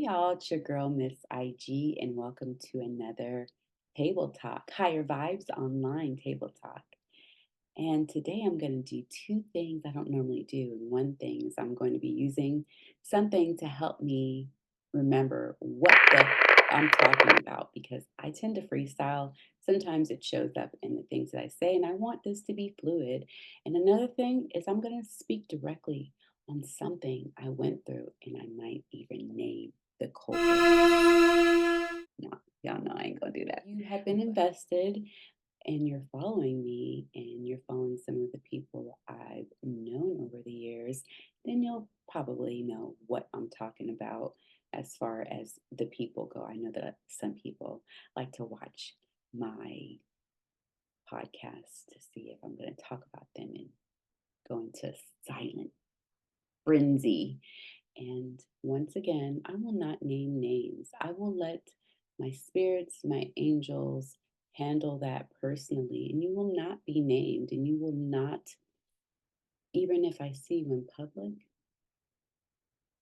y'all, it's your girl, Ms.IGee, and welcome to another Table Talk, Higher Vibes Online Table Talk. And today I'm going to do two things I don't normally do. And one thing is I'm going to be using something to help me remember what the I'm talking about because I tend to freestyle. Sometimes it shows up in the things that I say, and I want this to be fluid. And another thing is I'm going to speak directly on something I went through, and I might even name the culprit. No, y'all know I ain't gonna do that. You have been invested and you're following me and you're following some of the people I've known over the years, then you'll probably know what I'm talking about as far as the people go. I know that some people like to watch my podcast to see if I'm going to talk about them and go into silent frenzy. And once again, I will not name names. I will let my spirits, my angels handle that personally. And you will not be named, and you will not, even if I see you in public,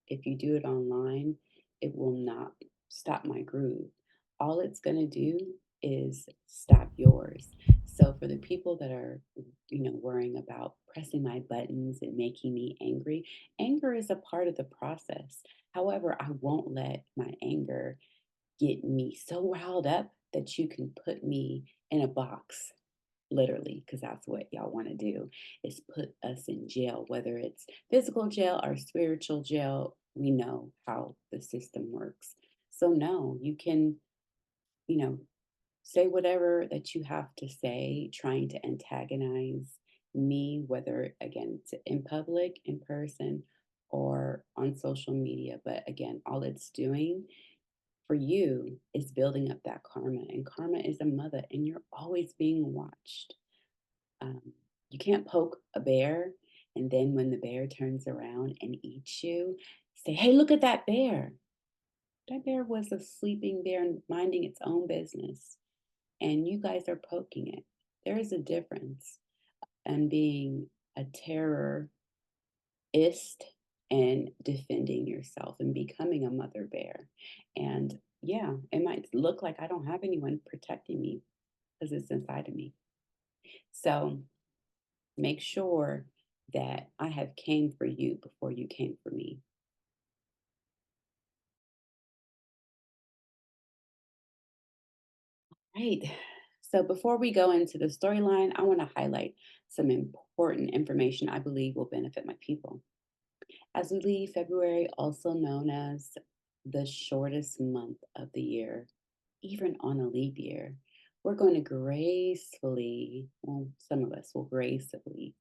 if you do it online, it will not stop my groove. All it's going to do is stop yours. So for the people that are, worrying about pressing my buttons and making me angry, anger is a part of the process. However, I won't let my anger get me so riled up that you can put me in a box, literally, because that's what y'all want to do is put us in jail, whether it's physical jail or spiritual jail. We know how the system works. So no, you can, you know, say whatever that you have to say, trying to antagonize me, whether again it's in public, in person, or on social media. But again, all it's doing for you is building up that karma. And karma is a mother, and you're always being watched. Um, you can't poke a bear and then when the bear turns around and eats you, say, hey, look at that bear. That bear was a sleeping bear and minding its own business. And you guys are poking it. There is a difference in being a terrorist and defending yourself and becoming a mother bear. And yeah, it might look like I don't have anyone protecting me because it's inside of me. So make sure that I have came for you before you came for me. Right. So before we go into the storyline, I want to highlight some important information I believe will benefit my people. As we leave February, also known as the shortest month of the year, even on a leap year, we're going to gracefully, well, some of us will gracefully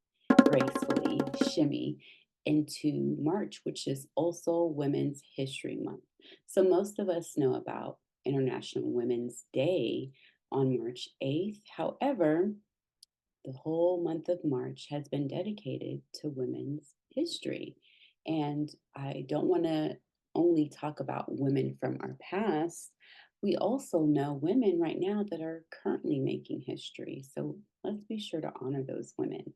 shimmy into March, which is also Women's History Month. So most of us know about International Women's Day on March 8th. However, the whole month of March has been dedicated to women's history. And I don't want to only talk about women from our past. We also know women right now that are currently making history. So let's be sure to honor those women.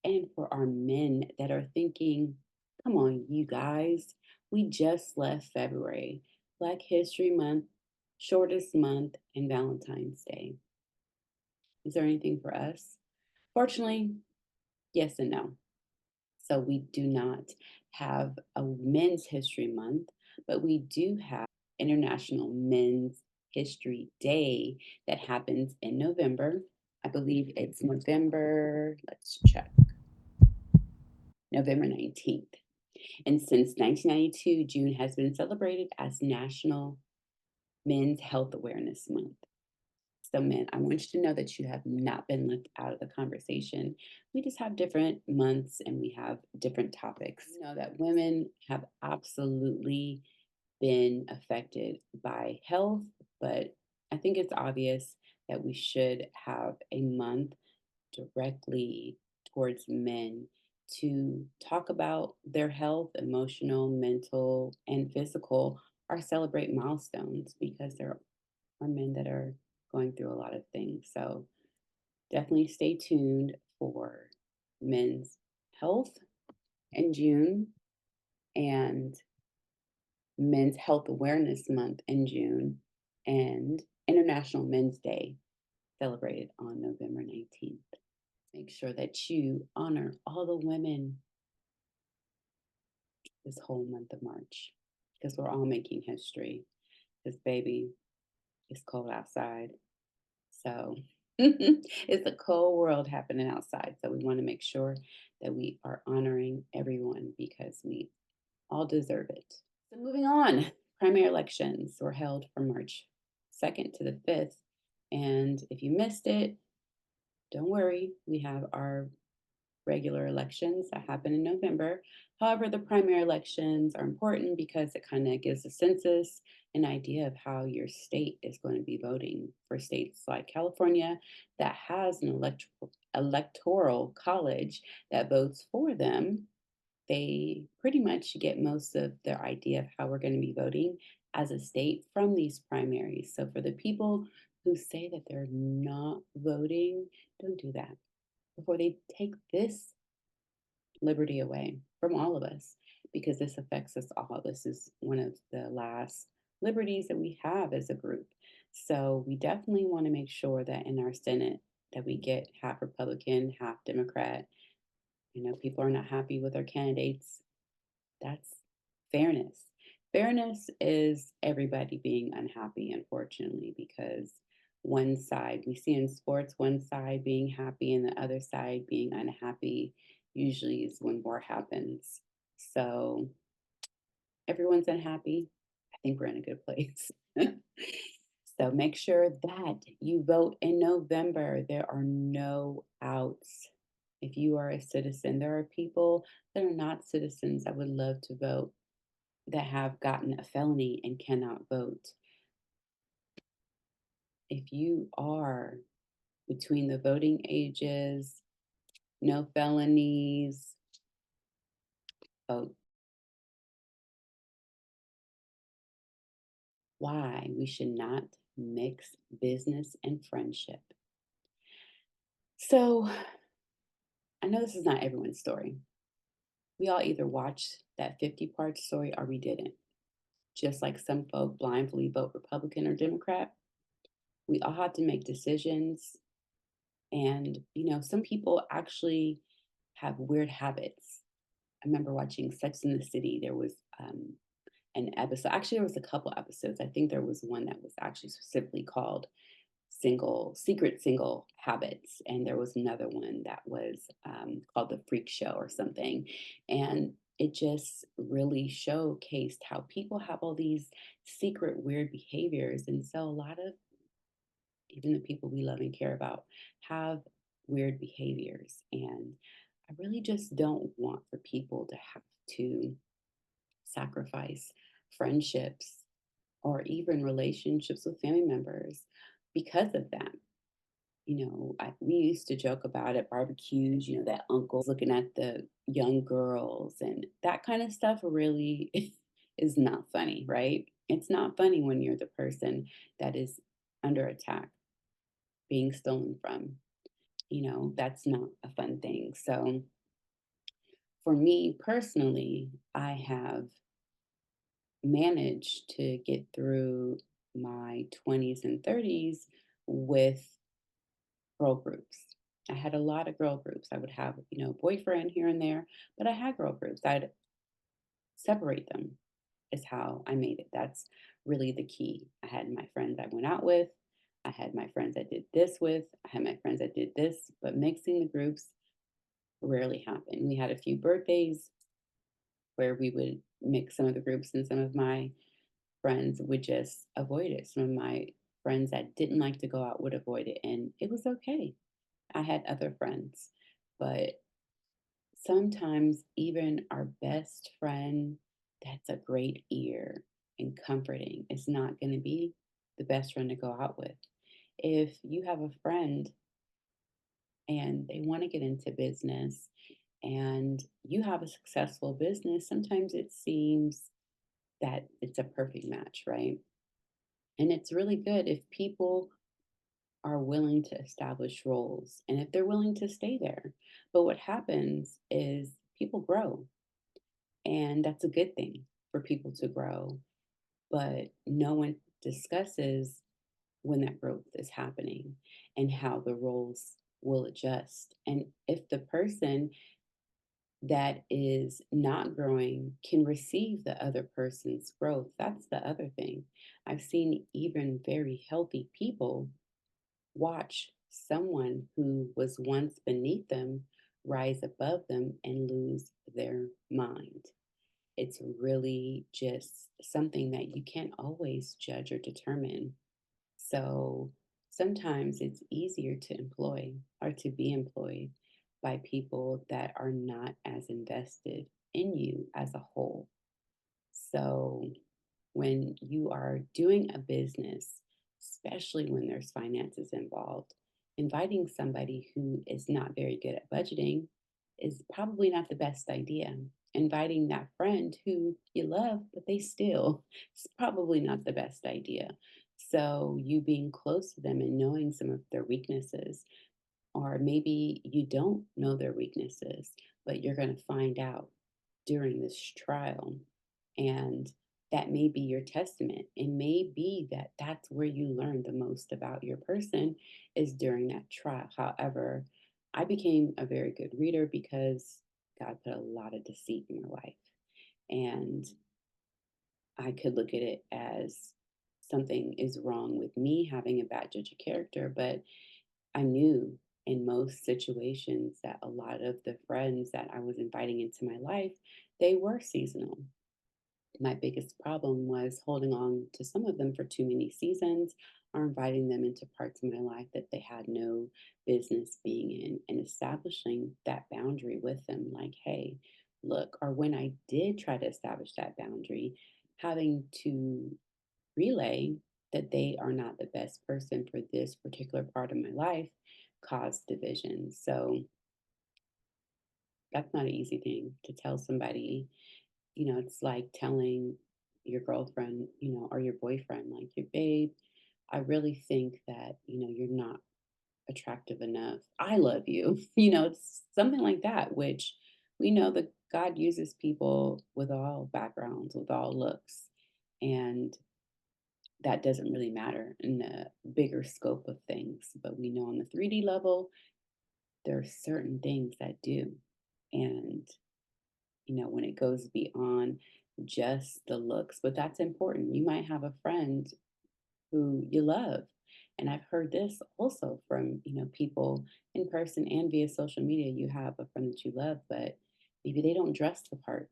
And for our men that are thinking, come on, you guys, we just left February, Black History Month, shortest month, and Valentine's Day. Is there anything for us? Fortunately, yes and no. So we do not have a Men's History Month, but we do have International Men's History Day that happens in November. I believe it's November, let's check, November 19th. And since 1992, June has been celebrated as National Men's Health Awareness Month. So, men, I want you to know that you have not been left out of the conversation. We just have different months and we have different topics. You know that women have absolutely been affected by health, but I think it's obvious that we should have a month directly towards men to talk about their health, emotional, mental, and physical, or celebrate milestones because there are men that are going through a lot of things. So definitely stay tuned for men's health in June. And Men's Health Awareness Month in June, and International Men's Day celebrated on November 19th. Make sure that you honor all the women this whole month of March because we're all making history. Because, baby, it's cold outside. So it's a cold world happening outside. So we want to make sure that we are honoring everyone because we all deserve it. So moving on, primary elections were held from March 2nd to the 5th. And if you missed it, don't worry, we have our regular elections that happen in November. However, the primary elections are important because it kind of gives the census an idea of how your state is going to be voting. For states like California that has an electoral college that votes for them, they pretty much get most of their idea of how we're going to be voting as a state from these primaries. So for the people who say that they're not voting, don't do that before they take this liberty away from all of us because this affects us all. This is one of the last liberties that we have as a group. So we definitely want to make sure that in our Senate that we get half Republican, half Democrat. People are not happy with our candidates. That's fairness. Fairness is everybody being unhappy, unfortunately, because one side, we see in sports, one side being happy and the other side being unhappy usually is when war happens. So everyone's unhappy. I think we're in a good place. So make sure that you vote in November. There are no outs. If you are a citizen, there are people that are not citizens that would love to vote that have gotten a felony and cannot vote. If you are between the voting ages, no felonies, vote. Why we should not mix business and friendship. So I know this is not everyone's story. We all either watched that 50-part story or we didn't. Just like some folk blindly vote Republican or Democrat, we all have to make decisions. And, some people actually have weird habits. I remember watching Sex in the City. There was an episode, actually, there was a couple episodes. I think there was one that was actually specifically called Secret Single Habits. And there was another one that was called The Freak Show or something. And it just really showcased how people have all these secret weird behaviors. And so a lot of even the people we love and care about have weird behaviors. And I really just don't want for people to have to sacrifice friendships or even relationships with family members because of that. We used to joke about at barbecues, that uncle's looking at the young girls and that kind of stuff really is not funny, right? It's not funny when you're the person that is under attack, being stolen from. That's not a fun thing. So for me personally, I have managed to get through my 20s and 30s with girl groups. I had a lot of girl groups. I would have, boyfriend here and there, but I had girl groups. I'd separate them is how I made it. That's really the key. I had my friends I went out with. I had my friends I did this with. I had my friends that did this, but mixing the groups rarely happened. We had a few birthdays where we would mix some of the groups, and some of my friends would just avoid it. Some of my friends that didn't like to go out would avoid it, and it was okay. I had other friends, but sometimes even our best friend that's a great ear and comforting is not going to be the best friend to go out with. If you have a friend and they want to get into business and you have a successful business, sometimes it seems that it's a perfect match, right? And it's really good if people are willing to establish roles and if they're willing to stay there. But what happens is people grow, and that's a good thing. for people to grow, but no one discusses when that growth is happening and how the roles will adjust. And if the person that is not growing can receive the other person's growth, that's the other thing. I've seen even very healthy people watch someone who was once beneath them rise above them and lose their mind. It's really just something that you can't always judge or determine. So sometimes it's easier to employ or to be employed by people that are not as invested in you as a whole. So when you are doing a business, especially when there's finances involved, inviting somebody who is not very good at budgeting is probably not the best idea. Inviting that friend who you love, but they still, is probably not the best idea. So, you being close to them and knowing some of their weaknesses, or maybe you don't know their weaknesses, but you're going to find out during this trial. And that may be your testament. It may be that that's where you learn the most about your person is during that trial. However, I became a very good reader because God put a lot of deceit in my life. And I could look at it as something is wrong with me having a bad judge of character, but I knew in most situations that a lot of the friends that I was inviting into my life, they were seasonal. My biggest problem was holding on to some of them for too many seasons or inviting them into parts of my life that they had no business being in and establishing that boundary with them like, hey, look, or when I did try to establish that boundary, having to relay that they are not the best person for this particular part of my life caused division. So that's not an easy thing to tell somebody. It's like telling your girlfriend, or your boyfriend, like, your babe, I really think that, you're not attractive enough. I love you. It's something like that, which we know that God uses people with all backgrounds, with all looks. And that doesn't really matter in the bigger scope of things. But we know on the 3D level, there are certain things that do. And, when it goes beyond just the looks, but that's important. You might have a friend who you love. And I've heard this also from, people in person and via social media. You have a friend that you love, but maybe they don't dress the part.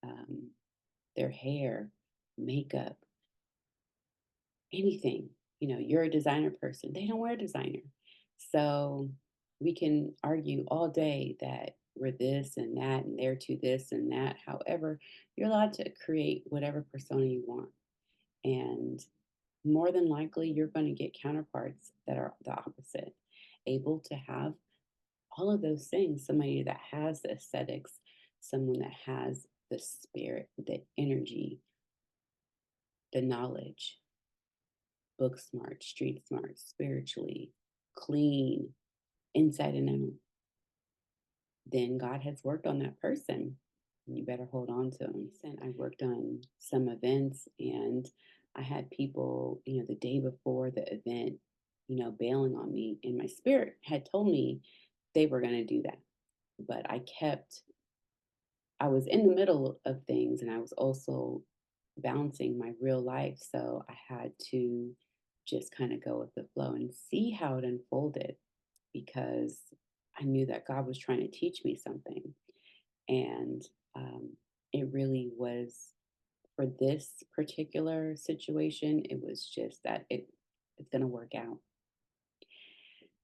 Um, their hair, makeup, anything. You're a designer person. They don't wear designer. So we can argue all day that we're this and that and they're to this and that. However, you're allowed to create whatever persona you want. And more than likely, you're going to get counterparts that are the opposite, able to have all of those things. Somebody that has the aesthetics, someone that has the spirit, the energy, the knowledge, book smart, street smart, spiritually clean, inside and out, then God has worked on that person. You better hold on to them. And I worked on some events and I had people, the day before the event, bailing on me. And my spirit had told me they were going to do that. But I was in the middle of things and I was also balancing my real life. So I had to just kind of go with the flow and see how it unfolded because I knew that God was trying to teach me something. And it really was for this particular situation, it was just that it's going to work out.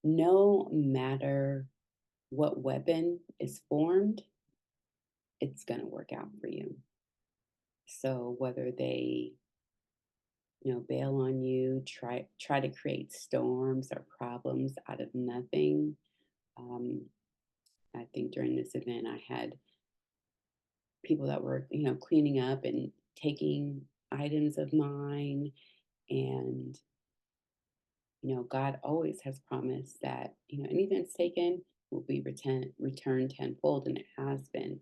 No matter what weapon is formed, it's going to work out for you. So whether they, bail on you, try to create storms or problems out of nothing. Um, I think during this event, I had people that were, cleaning up and taking items of mine. And, God always has promised that, anything that's taken will be returned tenfold, and it has been.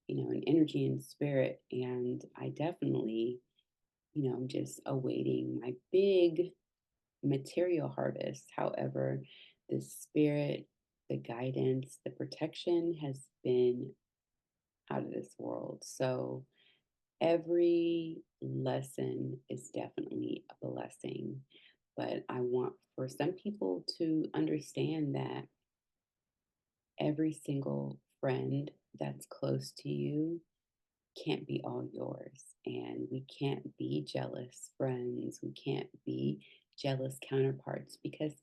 an energy and spirit. And I definitely, I'm just awaiting my big material harvest. However, the spirit, the guidance, the protection has been out of this world. So every lesson is definitely a blessing. But I want for some people to understand that every single friend that's close to you can't be all yours. And we can't be jealous friends. We can't be jealous counterparts because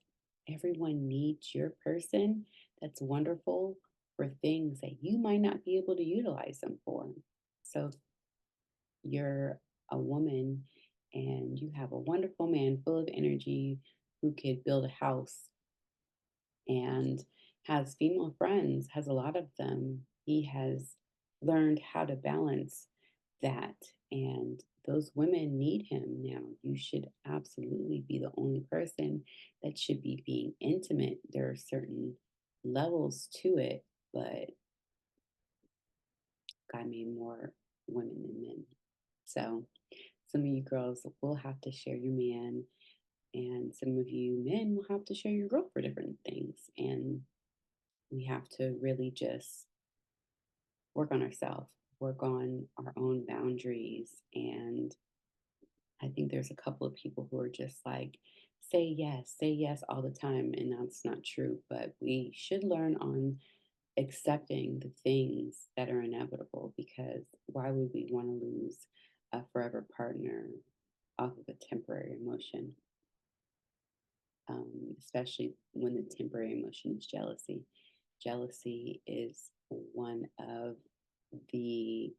everyone needs your person that's wonderful for things that you might not be able to utilize them for. So if you're a woman and you have a wonderful man full of energy who could build a house and has female friends, has a lot of them. He has learned how to balance that. And those women need him now. You should absolutely be the only person that should be being intimate. There are certain levels to it, but God made more women than men. So some of you girls will have to share your man, and some of you men will have to share your girl for different things. And we have to really just work on ourselves, work on our own boundaries. And I think there's a couple of people who are just like, say yes all the time. And that's not true. But we should learn on accepting the things that are inevitable because why would we want to lose a forever partner off of a temporary emotion? Especially when the temporary emotion is jealousy. Jealousy is one of the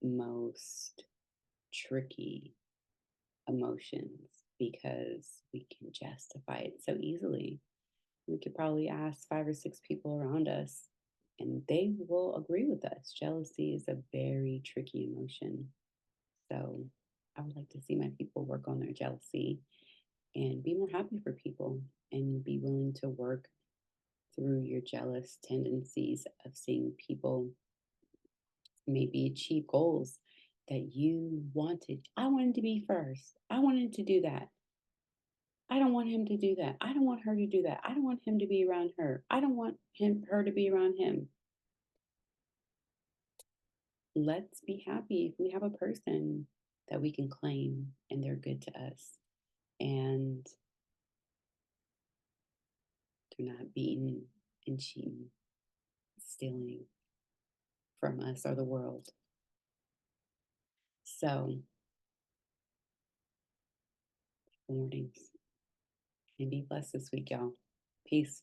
most tricky emotions because we can justify it so easily. We could probably ask 5 or 6 people around us, and they will agree with us. Jealousy is a very tricky emotion. So I would like to see my people work on their jealousy and be more happy for people and be willing to work through your jealous tendencies of seeing people maybe achieve goals that you wanted. I wanted to be first. I wanted to do that. I don't want him to do that. I don't want her to do that. I don't want him to be around her. I don't want her to be around him. Let's be happy if we have a person that we can claim and they're good to us and they're not beating and cheating, stealing from us or the world. So, mornings and be blessed this week, y'all. Peace.